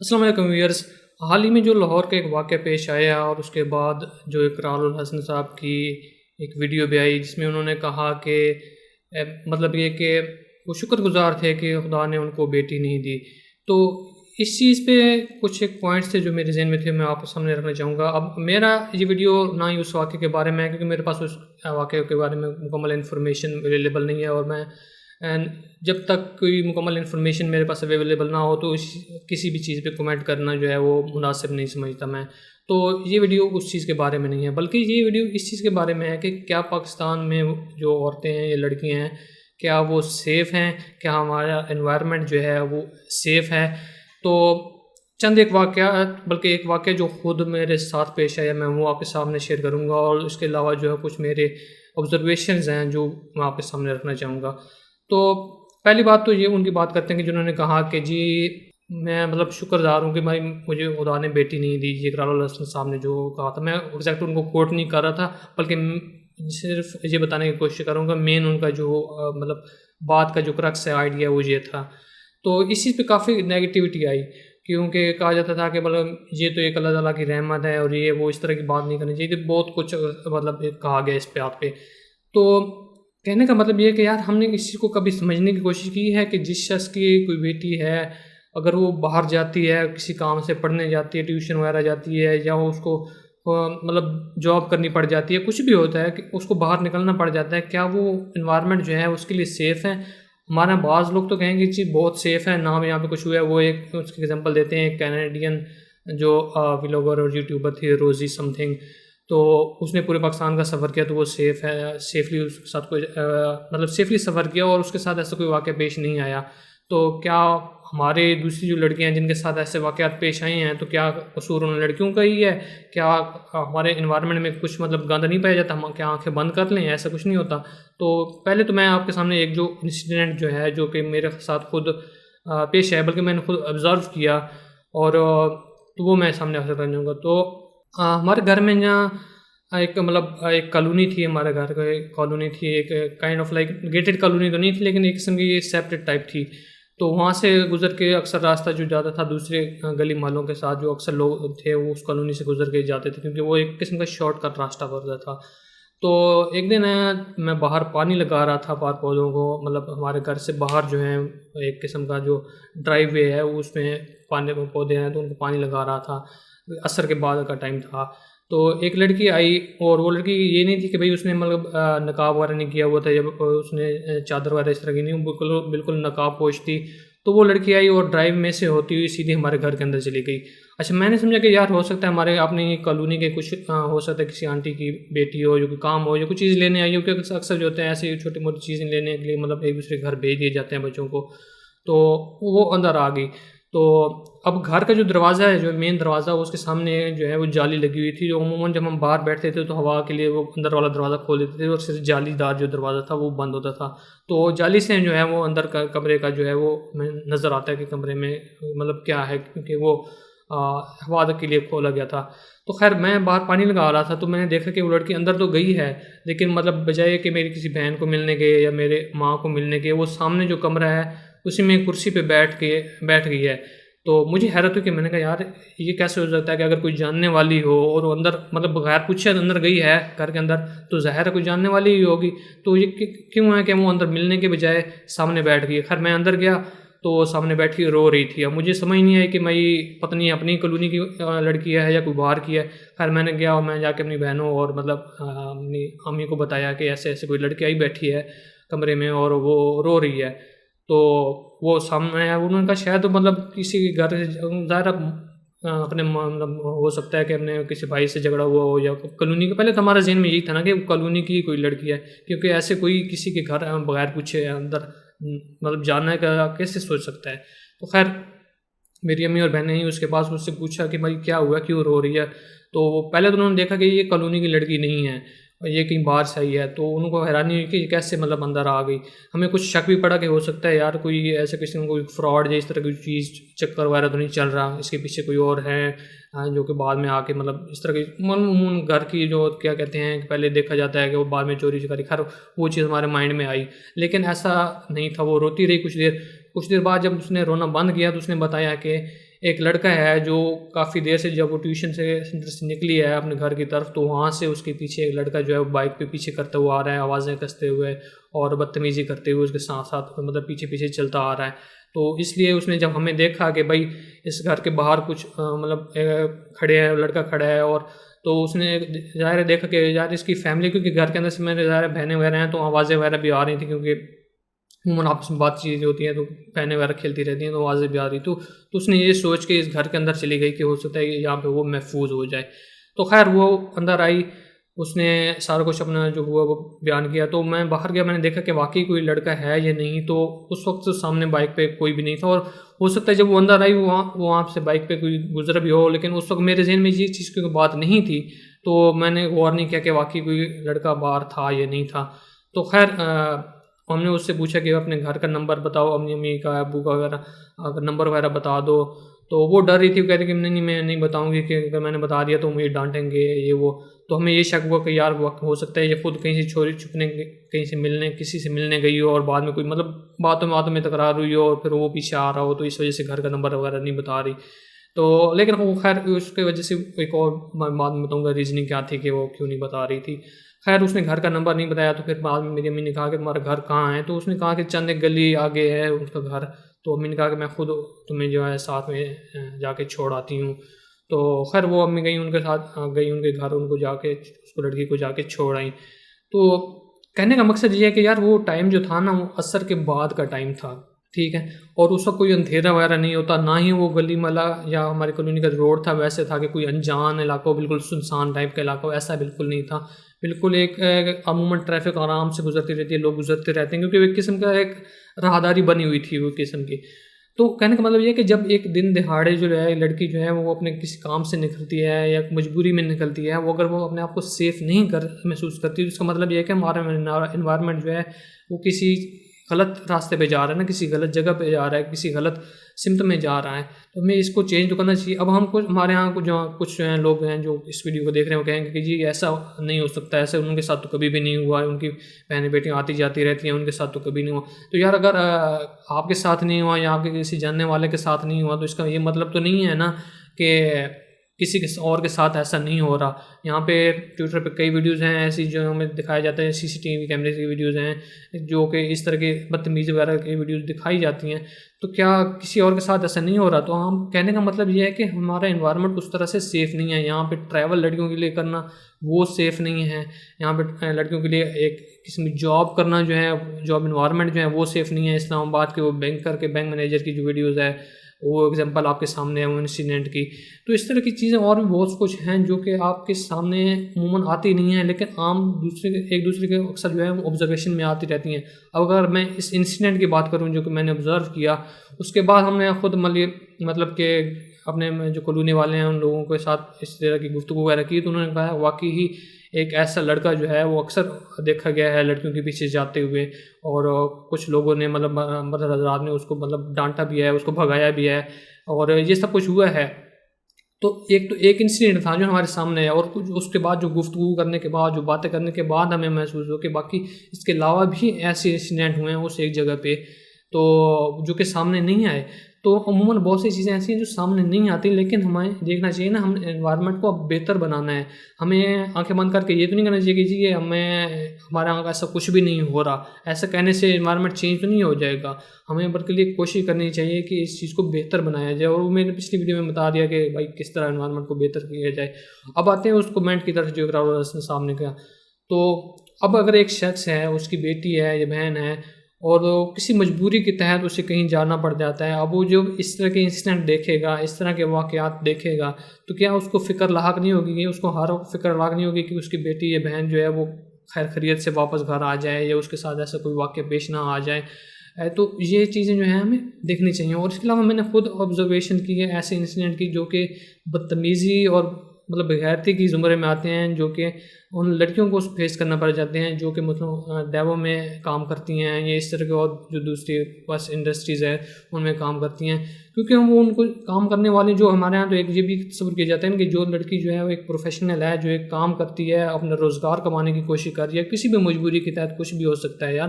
السلام علیکم ویئرس۔ حال ہی میں جو لاہور کا ایک واقعہ پیش آیا اور اس کے بعد جو اقرار الحسن صاحب کی ایک ویڈیو بھی آئی جس میں انہوں نے کہا کہ مطلب یہ کہ وہ شکر گزار تھے کہ خدا نے ان کو بیٹی نہیں دی۔ تو اس چیز پہ کچھ ایک پوائنٹس تھے جو میرے ذہن میں تھے، میں آپ کے سامنے رکھنا چاہوں گا۔ اب میرا یہ ویڈیو نہ ہی اس واقعے کے بارے میں ہے کیونکہ میرے پاس اس واقعے کے بارے میں مکمل انفارمیشن اویلیبل نہیں ہے، اور میں جب تک کوئی مکمل انفارمیشن میرے پاس اویلیبل نہ ہو تو کسی بھی چیز پہ کمنٹ کرنا جو ہے وہ مناسب نہیں سمجھتا میں۔ تو یہ ویڈیو اس چیز کے بارے میں نہیں ہے، بلکہ یہ ویڈیو اس چیز کے بارے میں ہے کہ کیا پاکستان میں جو عورتیں ہیں یا لڑکیاں ہیں کیا وہ سیف ہیں، کیا ہمارا انوائرمنٹ جو ہے وہ سیف ہے۔ تو چند ایک واقعات، بلکہ ایک واقعہ جو خود میرے ساتھ پیش آیا میں وہ آپ کے سامنے شیئر کروں گا، اور اس کے علاوہ جو ہے کچھ میرے آبزرویشنز ہیں جو میں آپ کے سامنے رکھنا چاہوں گا۔ تو پہلی بات تو یہ ان کی بات کرتے ہیں کہ جنہوں نے کہا کہ جی میں مطلب شکر گزار ہوں کہ بھائی مجھے خدا نے بیٹی نہیں دی، یہ اقرار الحسن صاحب نے جو کہا تھا۔ میں ایگزیکٹ ان کو کوٹ نہیں کر رہا تھا، بلکہ صرف یہ بتانے کی کوشش کروں گا مین ان کا جو مطلب بات کا جو کرکس ہے آئیڈیا وہ یہ تھا۔ تو اس چیز پہ کافی نیگیٹیوٹی آئی کیونکہ کہا جاتا تھا کہ مطلب یہ تو ایک اللہ تعالیٰ کی رحمت ہے اور یہ وہ اس طرح کی بات نہیں کرنی چاہیے، بہت کچھ مطلب کہا گیا اس بات پہ۔ تو کہنے کا مطلب یہ ہے کہ یار ہم نے اس چیز کو کبھی سمجھنے کی کوشش کی ہے کہ جس شخص کی کوئی بیٹی ہے اگر وہ باہر جاتی ہے کسی کام سے پڑھنے جاتی ہے، ٹیوشن وغیرہ جاتی ہے، یا اس کو مطلب جاب کرنی پڑ جاتی ہے، کچھ بھی ہوتا ہے کہ اس کو باہر نکلنا پڑ جاتا ہے، کیا وہ انوائرمنٹ جو ہے اس کے لیے سیف ہے؟ ہمارا بعض لوگ تو کہیں گے جی بہت سیف ہے، نام یہاں پہ کچھ ہوا ہے، وہ ایک اس کی ایگزامپل دیتے ہیں، ایک کینیڈین جو ولاگر اور یوٹیوبر تھی روزی سم تھنگ، تو اس نے پورے پاکستان کا سفر کیا تو وہ سیف ہے، سیفلی اس کے ساتھ کوئی مطلب سیفلی سفر کیا اور اس کے ساتھ ایسا کوئی واقعہ پیش نہیں آیا۔ تو کیا ہمارے دوسری جو لڑکیاں ہیں جن کے ساتھ ایسے واقعات پیش آئے ہیں تو کیا قصور ان لڑکیوں کا ہی ہے؟ کیا ہمارے انوائرمنٹ میں کچھ مطلب گند نہیں پایا جاتا، ہم کیا آنکھیں بند کر لیں؟ ایسا کچھ نہیں ہوتا۔ تو پہلے تو میں آپ کے سامنے ایک جو انسیڈنٹ جو ہے جو کہ میرے ساتھ خود پیش ہے، بلکہ میں نے خود آبزرو کیا، اور تو وہ میں سامنے حاصل کرنا چاہوں گا۔ تو ہمارے گھر میں جہاں ایک مطلب ایک کالونی تھی، ہمارے گھر کا ایک کالونی تھی، ایک kind of like gated colony تو نہیں تھی لیکن ایک قسم کی یہ سیپریٹ ٹائپ تھی۔ تو وہاں سے گزر کے اکثر راستہ جو جاتا تھا دوسرے گلی محلوں کے ساتھ، جو اکثر لوگ تھے وہ اس کالونی سے گزر کے جاتے تھے کیونکہ وہ ایک قسم کا شارٹ کٹ راستہ پڑتا تھا۔ تو ایک دن میں باہر پانی لگا رہا تھا باہر پودوں کو، مطلب ہمارے گھر سے باہر جو ہے ایک قسم کا جو ڈرائیو وے ہے اس میں پانی پودے ہیں تو ان کو پانی لگا رہا تھا، عصر کے بعد کا ٹائم تھا۔ تو ایک لڑکی آئی، اور وہ لڑکی یہ نہیں تھی کہ بھئی اس نے مطلب نقاب وغیرہ نہیں کیا ہوا تھا یا اس نے چادر وغیرہ اس طرح کی نہیں، بالکل نقاب پوش تھی۔ تو وہ لڑکی آئی اور ڈرائیو میں سے ہوتی ہوئی سیدھی ہمارے گھر کے اندر چلی گئی۔ اچھا میں نے سمجھا کہ یار ہو سکتا ہے ہمارے اپنی کالونی کے کچھ ہو سکتا ہے کسی آنٹی کی بیٹی ہو جو کوئی کام ہو یا کوئی چیز لینے آئی ہو، کیونکہ اکثر جو ہوتے ہیں ایسی چھوٹی موٹی چیزیں لینے کے لیے مطلب ایک دوسرے گھر بھیج دیے جاتے ہیں بچوں کو۔ تو وہ اندر آ گئی۔ تو اب گھر کا جو دروازہ ہے، جو مین دروازہ، اس کے سامنے جو ہے وہ جالی لگی ہوئی تھی، جو عموماً جب ہم باہر بیٹھتے تھے تو ہوا کے لیے وہ اندر والا دروازہ کھول دیتے تھے، اور صرف جالی دار جو دروازہ تھا وہ بند ہوتا تھا۔ تو جالی سے جو ہے وہ اندر کا کمرے کا جو ہے وہ نظر آتا ہے کہ کمرے میں مطلب کیا ہے، کیونکہ وہ ہوا کے لیے کھولا گیا تھا۔ تو خیر میں باہر پانی لگا رہا تھا تو میں نے دیکھا کہ وہ لڑکی اندر تو گئی ہے، لیکن مطلب بجائے کہ میری کسی بہن کو ملنے کے یا میرے ماں کو ملنے کے، وہ سامنے جو کمرہ ہے اسی میں کرسی پہ بیٹھ گئی ہے۔ تو مجھے حیرت ہوئی کہ میں نے کہا یار یہ کیسے ہو سکتا ہے کہ اگر کوئی جاننے والی ہو اور وہ اندر مطلب بغیر پوچھے اندر گئی ہے گھر کے اندر، تو ظاہر ہے کوئی جاننے والی ہی ہوگی، تو یہ کیوں ہے کہ وہ اندر ملنے کے بجائے سامنے بیٹھ گئی؟ خیر میں اندر گیا تو وہ سامنے بیٹھی رو رہی تھی۔ اب مجھے سمجھ نہیں آئی کہ میں پتنی اپنی کالونی کی لڑکی ہے یا کوئی باہر کی ہے۔ خیر میں نے گیا اور میں جا کے اپنی بہنوں اور مطلب اپنی امی کو بتایا کہ ایسے ایسے کوئی لڑکی آئی بیٹھی ہے کمرے میں اور وہ رو رہی ہے۔ تو وہ سامنے آیا، انہوں نے کہا شاید مطلب کسی کے گھر ظاہر اپنے مطلب ہو سکتا ہے کہ اپنے کسی بھائی سے جھگڑا ہوا ہو یا کالونی کا، پہلے تو ہمارے ذہن میں یہی تھا نا کہ کالونی کی کوئی لڑکی ہے، کیونکہ ایسے کوئی کسی کے گھر بغیر پوچھے اندر مطلب جانا کا کیسے سوچ سکتا ہے۔ تو خیر میری امی اور بہنیں ہی اس کے پاس مجھ سے پوچھا کہ بھائی کیا ہوا، کیوں رو رہی ہے؟ تو پہلے تو انہوں نے دیکھا کہ یہ کالونی کی لڑکی نہیں ہے، یہ کہیں باہر سے آئی ہے، تو ان کو حیرانی ہوئی کہ یہ کیسے مطلب اندر آ گئی۔ ہمیں کچھ شک بھی پڑا کہ ہو سکتا ہے یار کوئی ایسے کسی کو کوئی فراڈ یا اس طرح کی چیز چکر وغیرہ تو نہیں چل رہا، اس کے پیچھے کوئی اور ہے جو کہ بعد میں آ کے مطلب اس طرح کی عموماً گھر کی جو کیا کہتے ہیں کہ پہلے دیکھا جاتا ہے کہ وہ بعد میں چوری چکاری، خیر وہ چیز ہمارے مائنڈ میں آئی، لیکن ایسا نہیں تھا۔ وہ روتی رہی کچھ دیر بعد جب اس نے رونا بند کیا تو اس نے بتایا کہ ایک لڑکا ہے جو کافی دیر سے جب وہ ٹیوشن سینٹر سے نکلی ہے اپنے گھر کی طرف تو وہاں سے اس کے پیچھے ایک لڑکا جو ہے بائک پہ پیچھے کرتے ہوئے آ رہا ہے، آوازیں کستے ہوئے اور بدتمیزی کرتے ہوئے اس کے ساتھ ساتھ مطلب پیچھے پیچھے چلتا آ رہا ہے۔ تو اس لیے اس نے جب ہمیں دیکھا کہ بھائی اس گھر کے باہر کچھ مطلب کھڑے ہیں، لڑکا کھڑا ہے، اور تو اس نے ظاہر دیکھا کہ یار اس کی فیملی، کیونکہ گھر کے اندر سے میرے ظاہر بہنیں وغیرہ ہیں تو آوازیں وغیرہ بھی آ رہی تھیں، کیونکہ عموماً آپس میں بات چیزیں ہوتی ہیں تو بہنیں وغیرہ کھیلتی رہتی ہیں تو آوازیں بھی آ رہی، تو اس نے یہ سوچ کے اس گھر کے اندر چلی گئی کہ ہو سکتا ہے یہاں پہ وہ محفوظ ہو جائے۔ تو خیر وہ اندر آئی، اس نے سارا کچھ اپنا جو ہوا وہ بیان کیا، تو میں باہر گیا، میں نے دیکھا کہ واقعی کوئی لڑکا ہے یا نہیں، تو اس وقت سامنے بائک پہ کوئی بھی نہیں تھا، اور ہو سکتا ہے جب وہ اندر آئی وہاں سے بائک پہ کوئی گزر بھی ہو، لیکن اس وقت میرے ذہن میں یہ چیز کی بات نہیں تھی، تو میں نے غور نہیں کیا کہ واقعی کوئی لڑکا باہر تھا یا نہیں تھا۔ تو خیر ہم نے اس سے پوچھا کہ اپنے گھر کا نمبر بتاؤ، اپنی امی کا ابو کا وغیرہ اگر نمبر وغیرہ بتا دو، تو وہ ڈر رہی تھی، وہ کہہ رہی کہ نہیں میں نہیں بتاؤں گی، کہ اگر میں نے بتا دیا تو مجھے ڈانٹیں گے یہ وہ۔ تو ہمیں یہ شک ہوا کہ یار ہو سکتا ہے یہ خود کہیں سے چوری چھپنے کہیں سے ملنے کسی سے ملنے گئی ہو، اور بعد میں کوئی مطلب باتوں میں تکرار ہوئی ہو اور پھر وہ پیچھے آ رہا ہو، تو اس وجہ سے گھر کا نمبر وغیرہ نہیں بتا رہی۔ تو لیکن وہ خیر اس کی وجہ سے ایک اور بعد میں بتاؤں گا ریزننگ کیا تھی کہ وہ کیوں نہیں بتا رہی تھی۔ خیر اس نے گھر کا نمبر نہیں بتایا، تو پھر بعد میں میری امی نے کہا کہ تمہارا گھر کہاں ہے، تو اس نے کہا کہ چند ایک گلی آگے ہے اس کا گھر، تو امی نے کہا کہ میں خود تمہیں جو ہے ساتھ میں جا کے چھوڑ آتی ہوں۔ تو خیر وہ امی گئی ان کے ساتھ، گئی ان کے گھر، ان کو جا کے اس کو لڑکی کو جا کے چھوڑ آئیں۔ تو کہنے کا مقصد یہ ہے کہ یار وہ ٹائم جو تھا نا وہ عصر کے بعد کا ٹائم تھا، ٹھیک ہے، اور اس وقت کوئی اندھیرا وغیرہ نہیں ہوتا، نہ ہی وہ گلی ملا یا ہماری کالونی کا روڈ تھا ویسے تھا کہ کوئی انجان علاقہ ہو، بالکل سنسان ٹائپ کا علاقہ ہو، ایسا بالکل نہیں تھا۔ بالکل ایک عموماً ٹریفک آرام سے گزرتی رہتی ہے، لوگ گزرتے رہتے ہیں، کیونکہ وہ ایک قسم کا ایک راہداری بنی ہوئی تھی وہ قسم کی۔ تو کہنے کا مطلب یہ ہے کہ جب ایک دن دہاڑے جو ہے لڑکی جو ہے وہ اپنے کسی کام سے نکلتی ہے یا مجبوری میں نکلتی ہے، وہ اگر وہ اپنے آپ کو سیف نہیں محسوس کرتی، تو اس کا مطلب یہ ہے کہ ہمارا انوائرمنٹ جو ہے وہ کسی غلط راستے پہ جا رہا ہے نا، کسی غلط جگہ پہ جا رہا ہے، کسی غلط سمت میں جا رہا ہے، تو ہمیں اس کو چینج تو کرنا چاہیے۔ اب ہم ہمارے یہاں کچھ جو ہیں لوگ ہیں جو اس ویڈیو کو دیکھ رہے ہیں، وہ کہیں گے کہ جی ایسا نہیں ہو سکتا، ایسے ان کے ساتھ تو کبھی بھی نہیں ہوا ہے، ان کی بہنیں بیٹیاں آتی جاتی رہتی ہیں، ان کے ساتھ تو کبھی نہیں ہوا۔ تو یار اگر آپ کے ساتھ نہیں ہوا یا آپ کے کسی جاننے والے کے ساتھ نہیں ہوا، تو اس کا یہ مطلب تو نہیں ہے نا کہ کسی اور کے ساتھ ایسا نہیں ہو رہا۔ یہاں پہ ٹویٹر پہ کئی ویڈیوز ہیں ایسی جو ہمیں دکھایا جاتا ہے، CCTV کیمرے کی ویڈیوز ہیں جو کہ اس طرح کی بدتمیزی وغیرہ کی ویڈیوز دکھائی جاتی ہیں، تو کیا کسی اور کے ساتھ ایسا نہیں ہو رہا؟ تو ہم کہنے کا مطلب یہ ہے کہ ہمارا انوائرمنٹ اس طرح سے سیف نہیں ہے۔ یہاں پہ ٹریول لڑکیوں کے لیے کرنا وہ سیف نہیں ہے، یہاں پہ لڑکیوں کے لیے ایک قسم کی جاب کرنا جو ہے، جاب انوائرمنٹ جو ہے وہ سیف نہیں ہے۔ اسلام آباد کے وہ بینک مینیجر کی جو ویڈیوز ہے وہ ایگزامپل آپ کے سامنے ہے وہ انسیڈنٹ کی، تو اس طرح کی چیزیں اور بھی بہت کچھ ہیں جو کہ آپ کے سامنے عموماً آتی نہیں ہیں، لیکن عام ایک دوسرے کے اکثر جو ہے وہ آبزرویشن میں آتی رہتی ہیں۔ اب اگر میں اس انسیڈنٹ کی بات کروں جو کہ میں نے آبزرو کیا، اس کے بعد ہم نے خود مطلب کہ اپنے جو کالونی والے ہیں ان لوگوں کے ساتھ اس طرح کی گفتگو وغیرہ کی، تو انہوں نے کہا واقعی ہی ایک ایسا لڑکا جو ہے وہ اکثر دیکھا گیا ہے لڑکیوں کے پیچھے جاتے ہوئے، اور کچھ لوگوں نے مطلب حضرات نے اس کو مطلب ڈانٹا بھی ہے، اس کو بھگایا بھی ہے، اور یہ سب کچھ ہوا ہے۔ تو ایک انسیڈنٹ تھا جو ہمارے سامنے ہے، اور کچھ اس کے بعد جو گفتگو کرنے کے بعد جو باتیں کرنے کے بعد ہمیں محسوس ہو کہ باقی اس کے علاوہ بھی ایسے انسیڈنٹ ہوئے ہیں اس ایک جگہ پہ، تو جو کہ سامنے نہیں آئے۔ تو عموماً بہت سی چیزیں ایسی ہیں جو سامنے نہیں آتی، لیکن ہمیں دیکھنا چاہیے نا، ہم انوائرمنٹ کو اب بہتر بنانا ہے۔ ہمیں آنکھیں بند کر کے یہ تو نہیں کہنا چاہیے کہ جی ہمارے یہاں ایسا کچھ بھی نہیں ہو رہا، ایسا کہنے سے انوائرمنٹ چینج تو نہیں ہو جائے گا۔ ہمیں بلکہ کوشش کرنی چاہیے کہ اس چیز کو بہتر بنایا جائے، اور وہ میں نے پچھلی ویڈیو میں بتا دیا کہ بھائی کس طرح انوائرمنٹ کو بہتر کیا جائے۔ اب آتے ہیں اس کمنٹ کی طرف جو اقرار الحسن صاحب نے کہا، تو اب اگر ایک شخص ہے، اس کی بیٹی ہے یا بہن ہے، اور کسی مجبوری کے تحت اسے کہیں جانا پڑ جاتا ہے، اب وہ جو اس طرح کے انسیڈنٹ دیکھے گا، اس طرح کے واقعات دیکھے گا، تو کیا اس کو فکر لاحق نہیں ہوگی، کہ اس کو ہر فکر لاحق نہیں ہوگی کہ اس کی بیٹی یا بہن جو ہے وہ خیر خیریت سے واپس گھر آ جائے، یا اس کے ساتھ ایسا کوئی واقعہ پیش نہ آ جائے؟ تو یہ چیزیں جو ہیں ہمیں دیکھنی چاہیے۔ اور اس کے علاوہ میں نے خود آبزرویشن کی ہے ایسے انسیڈنٹ کی جو کہ بدتمیزی اور مطلب بغیرتی کی زمرے میں آتے ہیں، جو کہ ان لڑکیوں کو فیس کرنا پڑ جاتے ہیں جو کہ مطلب ڈیبو میں کام کرتی ہیں، یا اس طرح کے اور جو دوسری بس انڈسٹریز ہے ان میں کام کرتی ہیں، کیونکہ ہم وہ ان کو کام کرنے والے جو ہمارے یہاں تو ایک یہ بھی تصور کیا جاتا ہے کہ جو لڑکی جو ہے وہ ایک پروفیشنل ہے، جو ایک کام کرتی ہے، اپنا روزگار کمانے کی کوشش کر رہی ہے، کسی بھی مجبوری کے تحت کچھ بھی ہو سکتا ہے یار،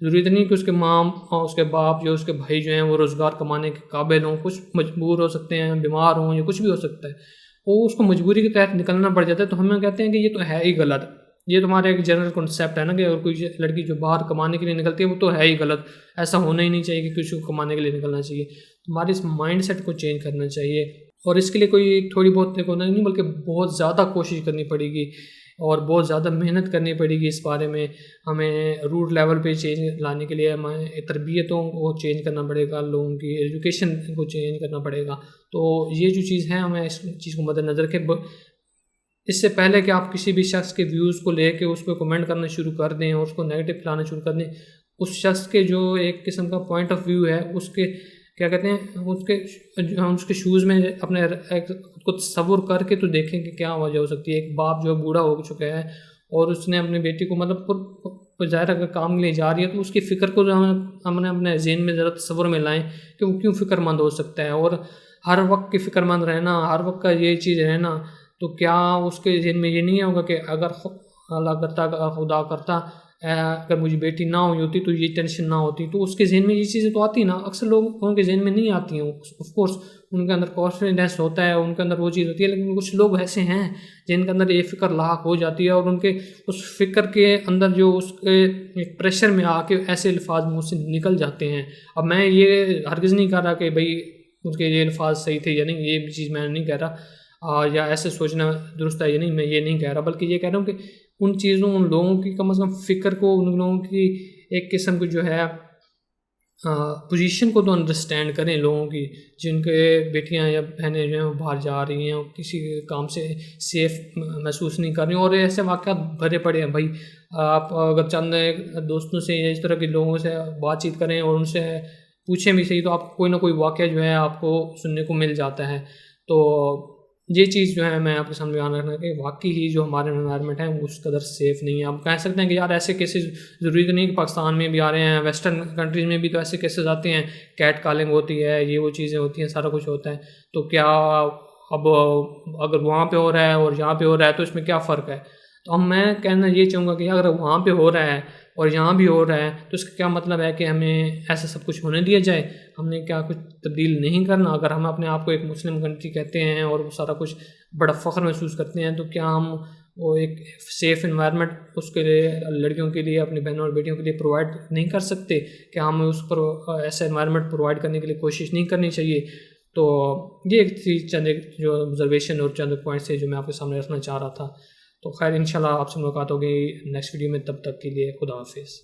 ضروری نہیں کہ اس کے ماں اور اس کے باپ جو اس کے بھائی جو ہیں وہ روزگار کمانے کے قابل ہوں، کچھ مجبور ہو سکتے ہیں، بیمار ہوں یا کچھ بھی ہو سکتا ہے، وہ اس کو مجبوری کے تحت نکلنا پڑ جاتا ہے، تو ہمیں کہتے ہیں کہ یہ تو ہے ہی غلط. یہ تمہارا ایک جنرل کنسیپٹ ہے نا کہ اگر کوئی لڑکی جو باہر کمانے کے لیے نکلتی ہے وہ تو ہے ہی غلط، ایسا ہونا ہی نہیں چاہیے کہ کسی کو کمانے کے لیے نکلنا چاہیے. تمہارے اس مائنڈ سیٹ کو چینج کرنا چاہیے، اور اس کے لیے کوئی تھوڑی بہت ہونا نہیں بلکہ بہت زیادہ کوشش کرنی پڑے گی اور بہت زیادہ محنت کرنی پڑے گی. اس بارے میں ہمیں روٹ لیول پہ چینج لانے کے لیے ہمیں تربیتوں کو چینج کرنا پڑے گا، لوگوں کی ایجوکیشن کو چینج کرنا پڑے گا. تو یہ جو چیز ہے ہمیں اس چیز کو مد نظر رکھیں. اس سے پہلے کہ آپ کسی بھی شخص کے ویوز کو لے کے اس پہ کمنٹ کرنا شروع کر دیں اور اس کو نیگیٹو پھیلانا شروع کر دیں، اس شخص کے جو ایک قسم کا پوائنٹ آف ویو ہے اس کے کیا کہتے ہیں اس کے شوز میں اپنے خود کو تصور کر کے تو دیکھیں کہ کیا وجہ ہو سکتی ہے. ایک باپ جو بوڑھا ہو چکا ہے اور اس نے اپنی بیٹی کو مطلب ظاہر اگر کام کے لیے جا رہی ہے تو اس کی فکر کو ہم نے اپنے ذہن میں ذرا تصور میں لائیں کہ وہ کیوں فکر مند ہو سکتا ہے. اور ہر وقت کی فکر مند رہنا، ہر وقت کا یہ چیز رہنا، تو کیا اس کے ذہن میں یہ نہیں ہوگا کہ اگر اللہ کرتا، خدا کرتا اگر مجھے بیٹی نہ ہوئی ہوتی تو یہ ٹینشن نہ ہوتی. تو اس کے ذہن میں یہ چیزیں تو آتی نا، اکثر لوگوں کے ذہن میں نہیں آتی ہیں. آف کورس ان کے اندر کانفیڈنس ہوتا ہے، ان کے اندر وہ چیز ہوتی ہے، لیکن کچھ لوگ ایسے ہیں جن کے اندر یہ فکر لاحق ہو جاتی ہے اور ان کے اس فکر کے اندر جو اس کے ایک پریشر میں آ کے ایسے الفاظ منہ سے نکل جاتے ہیں. اب میں یہ ہرگز نہیں کہہ رہا کہ بھائی ان کے یہ الفاظ صحیح تھے یا نہیں، یہ چیز میں نہیں کہہ رہا، یا ایسے سوچنا درست ہے یا نہیں، میں یہ نہیں کہہ رہا، بلکہ یہ کہہ رہا ہوں کہ ان چیزوں، ان لوگوں کی کم از کم فکر کو، ان لوگوں کی ایک قسم کی جو ہے پوزیشن کو تو انڈرسٹینڈ کریں لوگوں کی، جن کے بیٹیاں یا بہنیں جو ہیں وہ باہر جا رہی ہیں اور کسی کام سے سیف محسوس نہیں کر رہی ہیں. اور ایسے واقعات بھرے پڑے ہیں بھائی. آپ اگر چند دوستوں سے یا اس طرح کے لوگوں سے بات چیت کریں اور ان سے پوچھیں بھی صحیح تو آپ کوئی نہ کوئی واقعہ جو ہے آپ کو سننے کو مل جاتا ہے. تو یہ چیز جو ہے میں آپ کے سامنے بیان رکھنا کہ واقعی ہی جو ہمارے انوائرمنٹ ہے وہ اس قدر سیف نہیں ہے. آپ کہہ سکتے ہیں کہ یار ایسے کیسز ضروری تو نہیں کہ پاکستان میں بھی آ رہے ہیں، ویسٹرن کنٹریز میں بھی تو ایسے کیسز آتے ہیں، کیٹ کالنگ ہوتی ہے، یہ وہ چیزیں ہوتی ہیں، سارا کچھ ہوتا ہے. تو کیا اب اگر وہاں پہ ہو رہا ہے اور یہاں پہ ہو رہا ہے تو اس میں کیا فرق ہے؟ تو اب میں کہنا یہ چاہوں گا کہ اگر وہاں پہ ہو رہا ہے اور یہاں بھی ہو رہا ہے تو اس کا کیا مطلب ہے کہ ہمیں ایسا سب کچھ ہونے دیا جائے؟ ہم نے کیا کچھ تبدیل نہیں کرنا؟ اگر ہم اپنے آپ کو ایک مسلم کنٹری کہتے ہیں اور وہ سارا کچھ بڑا فخر محسوس کرتے ہیں تو کیا ہم وہ ایک سیف انوائرمنٹ اس کے لیے، لڑکیوں کے لیے، اپنی بہنوں اور بیٹیوں کے لیے پرووائڈ نہیں کر سکتے؟ کیا ہم اس پر ایسا انوائرمنٹ پرووائڈ کرنے کے لیے کوشش نہیں کرنی چاہیے؟ تو یہ ایک تھی چند ایک جو آبزرویشن اور چند پوائنٹس ہے جو میں آپ کے سامنے رکھنا چاہ رہا تھا. تو خیر انشاءاللہ آپ سے ملاقات ہوگی نیکسٹ ویڈیو میں، تب تک کے لیے خدا حافظ.